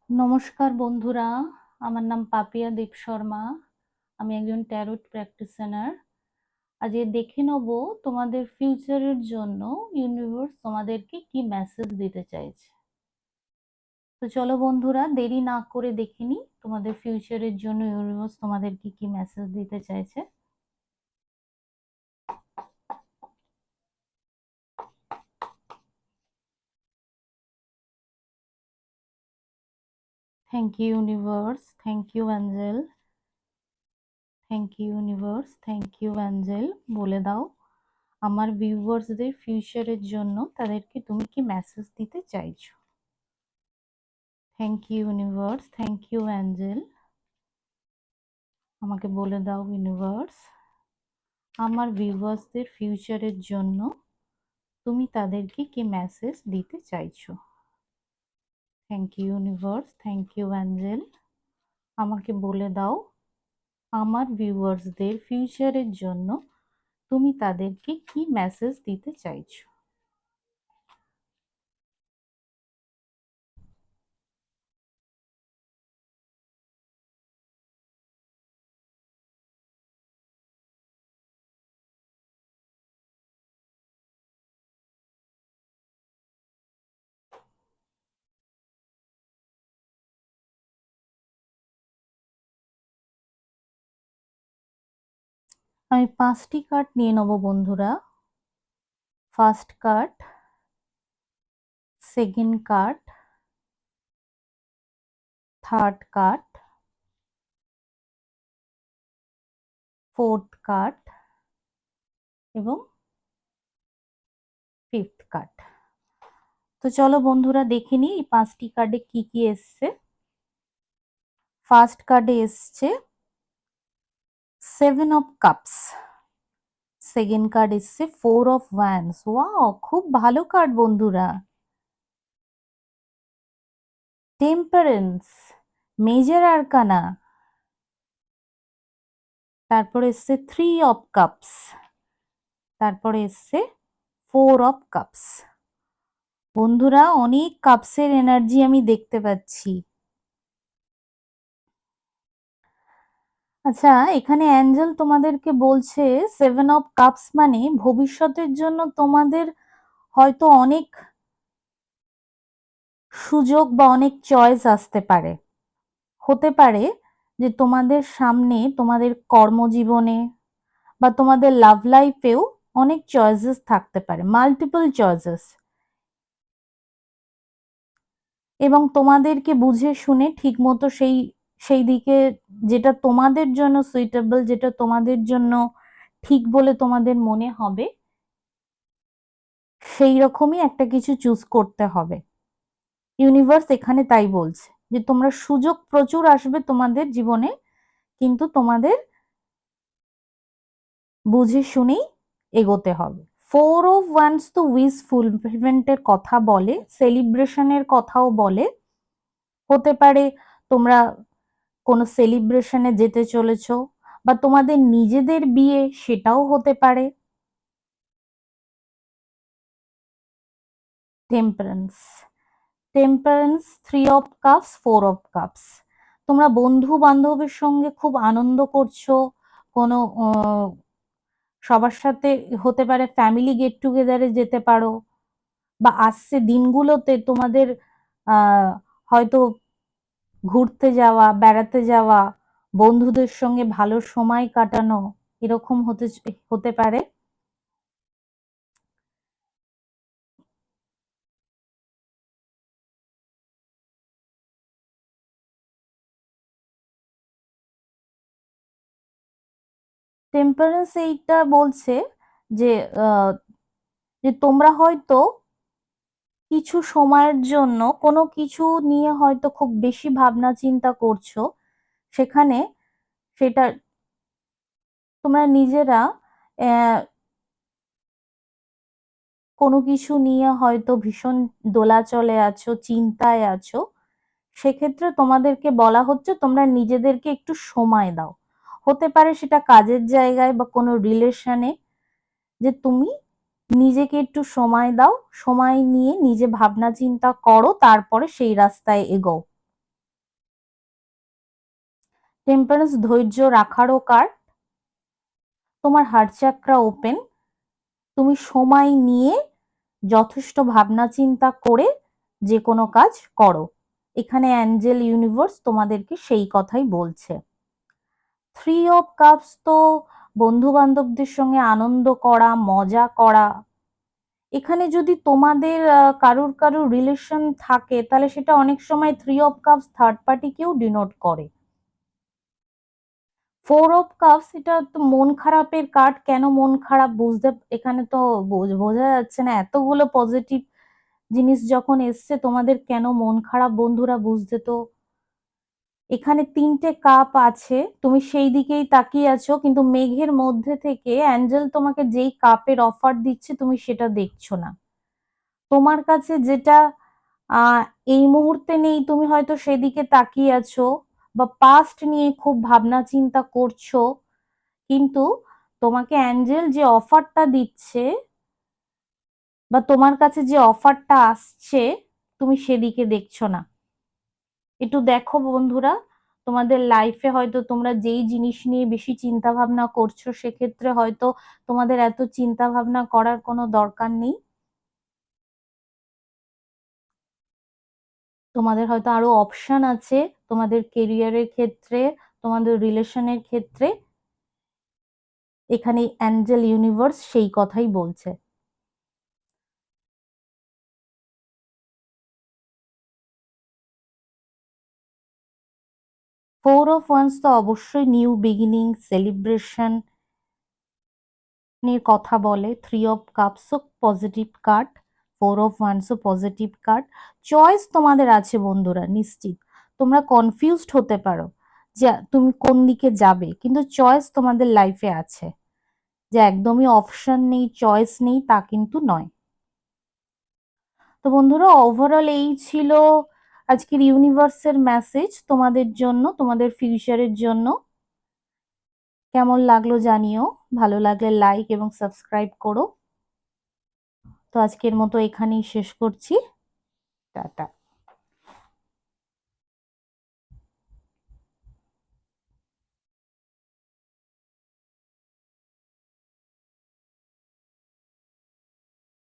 নমস্কার বন্ধুরা, আমার নাম পাপিয়া দেব শর্মা। আমি একজন ট্যারোট প্র্যাকটিশনার। আজকে দেখে নেব তোমাদের ফিউচারের জন্য ইউনিভার্স তোমাদেরকে কি মেসেজ দিতে চাইছে। তো চলো বন্ধুরা, দেরি না করে দেখে নিই তোমাদের ফিউচারের জন্য ইউনিভার্স তোমাদেরকে কি মেসেজ দিতে চাইছে। Thank you universe, thank you angel, thank you universe, thank you angel. বলে দাও আমার ভিউয়ার্সদের ফিউচারের জন্য তাদেরকে তুমি কি মেসেজ দিতে চাইছো। Thank you universe, thank you angel. আমাকে বলে দাও ইউনিভার্স, আমার ভিউয়ার্সদের ফিউচারের জন্য তুমি তাদেরকে কি মেসেজ দিতে চাইছো। Thank you universe, thank you angel. আমাকে বলে দাও আমার ভিউয়ার্সদের ফিউচারের জন্য তুমি তাদেরকে কি মেসেজ দিতে চাইছো। আমি 5টি কার্ড নিয়ে নেব বন্ধুরা। First card, second card, third card, fourth card এবং ফিফথ কার্ড। তো চলো বন্ধুরা দেখে নিই এই 5টি কার্ডে কি কি এসছে। ফার্স্ট কার্ডে এসছে 7 অফ কাপস, সেকেন্ড কার্ড এসছে 4 অফ ওয়ান্ডস। ওয়াও, খুব ভালো কার্ড বন্ধুরা। Temperance, major arcana. তারপরে এসছে 3 অফ কাপস, তারপরে এসছে 4 অফ কাপস। বন্ধুরা অনেক কাপসের এনার্জি আমি দেখতে পাচ্ছি। আচ্ছা, এখানে অ্যাঞ্জেল তোমাদেরকে বলছে 7 অফ কাপস মানে ভবিষ্যতের জন্য তোমাদের হয়তো অনেক সুযোগ বা অনেক চয়েস আসতে পারে। হতে পারে যে তোমাদের সামনে তোমাদের কর্মজীবনে বা তোমাদের লাভ লাইফেও অনেক চয়েসেস থাকতে পারে, মাল্টিপল চয়েসেস। এবং তোমাদেরকে বুঝে শুনে ঠিক মতো সেই সেই দিকে যেটা তোমাদের জন্য সুইটেবল, যেটা তোমাদের জন্য ঠিক বলে তোমাদের মনে হবে, সেই রকমই একটা কিছু চুজ করতে হবে। ইউনিভার্স এখানে তাই বলছে যে তোমরা সুযোগ প্রচুর আসবে তোমাদের জীবনে, কিন্তু তোমাদের বুঝে শুনেই এগোতে হবে। 4 অফ ওয়ান্ডস তো উইশ ফুলফিলমেন্টের কথা বলে, সেলিব্রেশনের কথাও বলে। হতে পারে তোমরা কোনো সেলিব্রেশনে যেতে চলেছো বা তোমাদের নিজেদের বিয়ে, সেটাও হতে পারে। Temperance, temperance, 3 of cups, 4 of cups. তোমরা বন্ধু বান্ধবের সঙ্গে খুব আনন্দ করছো, কোনো সবার সাথে, হতে পারে ফ্যামিলি গেট টুগেদারে যেতে পারো, বা আসছে দিনগুলোতে তোমাদের আহ হয়তো ঘুরতে যাওয়া, বেড়াতে যাওয়া, বন্ধুদের সঙ্গে ভালো সময় কাটানো, এরকম হতে পারে। টেম্পারেন্স এইটা বলছে যে আহ, যে তোমরা হয়তো কিছু সময়ের জন্য কোনো কিছু নিয়ে হয়তো খুব বেশি ভাবনা চিন্তা করছো, সেখানে সেটা তোমরা নিজেরা কোনো কিছু নিয়ে হয়তো ভীষণ দোলাচলে আছো, চিন্তায় আছো। সেক্ষেত্রে তোমাদেরকে বলা হচ্ছে তোমরা নিজেদেরকে একটু সময় দাও। হতে পারে সেটা কাজের জায়গায় বা কোনো রিলেশনে, যে তুমি নিজেকে একটু সময় দাও, সময় নিয়ে নিজে ভাবনা চিন্তা করো, তারপরে সেই রাস্তায় এগোও। টেম্পারেন্স ধৈর্য রাখারও কার্ড। তোমার হার্ট চাকরা ওপেন, তুমি সময় নিয়ে যথেষ্ট ভাবনা চিন্তা করে যে কোনো কাজ করো। এখানে অ্যাঞ্জেল ইউনিভার্স তোমাদেরকে সেই কথাই বলছে। 3 অফ কাপস তো বন্ধু বান্ধবদের সঙ্গে আনন্দ করা, মজা করা। এখানে যদি তোমাদের কারুর রিলেশন থাকে তাহলে সেটা অনেক সময় 3 অফ কাপস থার্ড পার্টিকেও ডিনোট করে। 4 অফ কাপস এটা তো মন খারাপের কার্ড। কেন মন খারাপ বুঝতে এখানে তো বোঝা যাচ্ছে না। এতগুলো পজিটিভ জিনিস যখন এসছে, তোমাদের কেন মন খারাপ বন্ধুরা বুঝতে তো। এখানে 3টে কাপ আছে, তুমি সেই দিকেই তাকিয়ে আছো, কিন্তু মেঘের মধ্যে থেকে অ্যাঞ্জেল তোমাকে যেই কাপের অফার দিচ্ছে তুমি সেটা দেখছো না। তোমার কাছে যেটা আহ এই মুহূর্তে নেই, তুমি হয়তো সেদিকে তাকিয়ে আছো বা পাস্ট নিয়ে খুব ভাবনা চিন্তা করছো, কিন্তু তোমাকে অ্যাঞ্জেল যে অফারটা দিচ্ছে বা তোমার কাছে যে অফারটা আসছে তুমি সেদিকে দেখছো না। একটু দেখো বন্ধুরা, তোমাদের লাইফে হয়তো তোমরা যেই জিনিস নিয়ে বেশি চিন্তা ভাবনা করছো সেক্ষেত্রে হয়তো তোমাদের এত চিন্তা ভাবনা করার কোনো দরকার নেই। তোমাদের হয়তো আরো অপশন আছে তোমাদের কেরিয়ারের ক্ষেত্রে, তোমাদের রিলেশনের ক্ষেত্রে। এখানে অ্যাঞ্জেল ইউনিভার্স সেই কথাই বলছে। 4 অফ ওয়ান্স তো অবশ্যই নিউ বিগিনিং, সেলিব্রেশন নিয়ে কথা বলে। 3 অফ কাপসও পজিটিভ কার্ড, 4 অফ ওয়ান্সও পজিটিভ কার্ড। চয়েস তোমাদের আছে বন্ধুরা, নিশ্চিত। তোমরা কনফিউজড হতে পারো যে তুমি কোন দিকে যাবে, কিন্তু চয়েস তোমাদের লাইফে আছে। যে একদমই অপশন নেই, চয়েস নেই, তা কিন্তু নয়। তো বন্ধুরা, ওভারঅল এই ছিল আজকের ইউনিভার্সের মেসেজ তোমাদের জন্য, তোমাদের ফিউচারের জন্য। কেমন লাগলো জানিও, ভালো লাগলে লাইক এবং সাবস্ক্রাইব করো। তো আজকের মতো এখানেই শেষ করছি। টাটা।